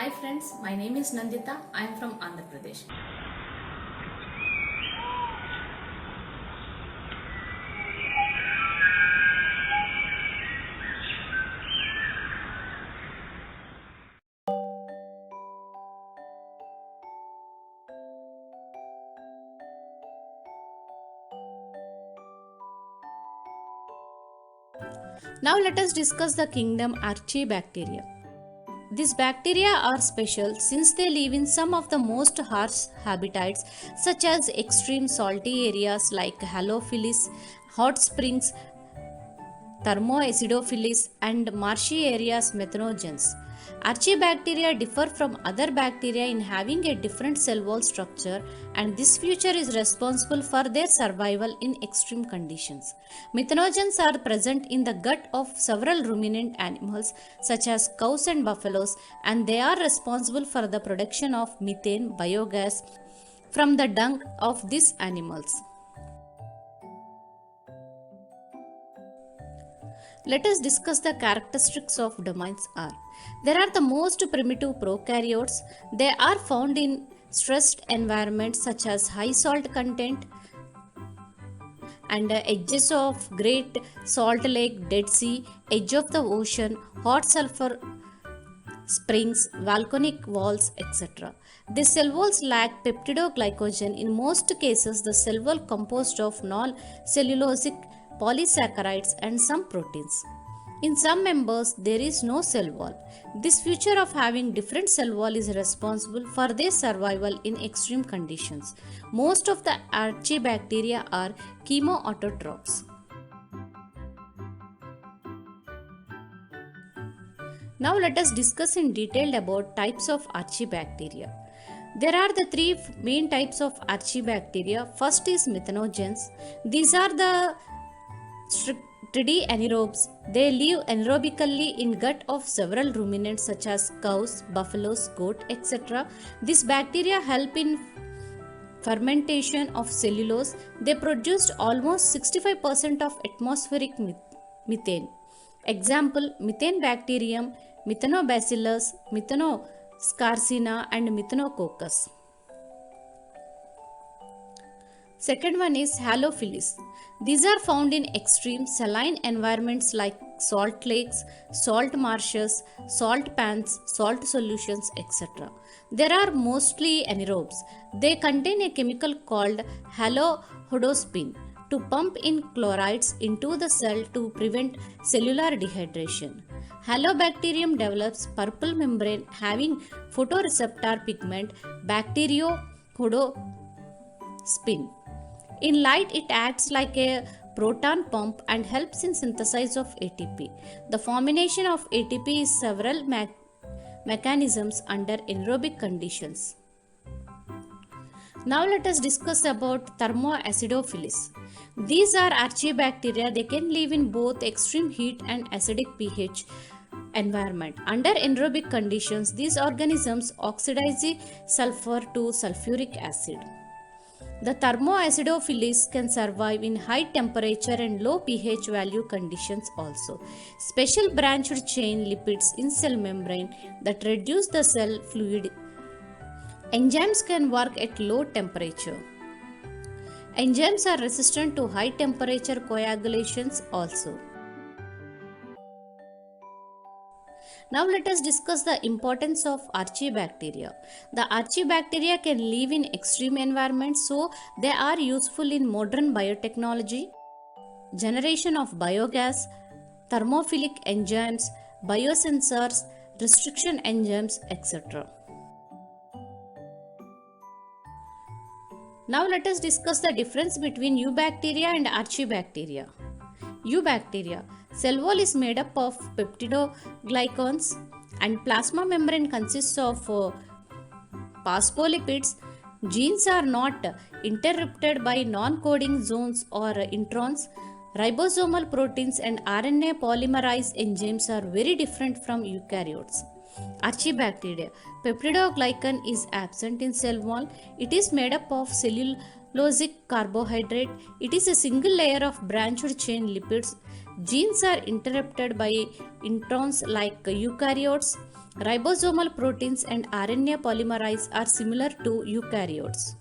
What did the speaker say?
Hi friends, my name is Nandita. I am from Andhra Pradesh. Now let us discuss the kingdom Archaebacteria. These bacteria are special since they live in some of the most harsh habitats such as extreme salty areas like Halophilus, hot springs, Thermoacidophilus, and marshy areas Methanogens. Archaebacteria differ from other bacteria in having a different cell wall structure, and this feature is responsible for their survival in extreme conditions. Methanogens are present in the gut of several ruminant animals such as cows and buffaloes, and they are responsible for the production of methane biogas from the dung of these animals. Let us discuss the characteristics of domains R. There are the most primitive prokaryotes. They are found in stressed environments such as high salt content and edges of Great Salt Lake, Dead Sea, edge of the ocean, hot sulfur springs, volcanic walls, etc. The cell walls lack peptidoglycogen. In most cases, the cell wall composed of non-cellulosic polysaccharides and some proteins. In some members, there is no cell wall. This feature of having different cell wall is responsible for their survival in extreme conditions. Most of the archaebacteria are chemoautotrophs. Now let us discuss in detail about types of archaebacteria. There are the three main types of archaebacteria. First is methanogens. These are the strictly anaerobes. They live anaerobically in gut of several ruminants such as cows, buffaloes, goat, etc. These bacteria help in fermentation of cellulose. They produced almost 65% of atmospheric methane. Example: methane bacterium, Methanobacillus, Methanoscarcina, and Methanococcus. Second one is Halophilus. These are found in extreme saline environments like salt lakes, salt marshes, salt pans, salt solutions, etc. There are mostly anaerobes. They contain a chemical called halohodospan to pump in chlorides into the cell to prevent cellular dehydration. Halobacterium develops purple membrane having photoreceptor pigment bacteriohodospan. In light, it acts like a proton pump and helps in synthesis of ATP. The formation of ATP is several mechanisms under anaerobic conditions. Now let us discuss about Thermoacidophilus. These are archaebacteria. They can live in both extreme heat and acidic pH environment. Under anaerobic conditions, these organisms oxidize sulfur to sulfuric acid. The Thermoacidophilus can survive in high temperature and low pH value conditions also. Special branched chain lipids in cell membrane that reduce the cell fluid. Enzymes can work at low temperature. Enzymes are resistant to high temperature coagulations also. Now let us discuss the importance of archaebacteria. The archaebacteria can live in extreme environments, so they are useful in modern biotechnology, generation of biogas, thermophilic enzymes, biosensors, restriction enzymes, etc. Now let us discuss the difference between eubacteria and archaebacteria. Eubacteria. Cell wall is made up of peptidoglycans and plasma membrane consists of phospholipids. Genes are not interrupted by non-coding zones or introns. Ribosomal proteins and RNA polymerase enzymes are very different from eukaryotes. Archaebacteria. Peptidoglycan is absent in cell wall. It is made up of cellulosic carbohydrate. It is a single layer of branched chain lipids. Genes are interrupted by introns like eukaryotes. Ribosomal proteins and RNA polymerase are similar to eukaryotes.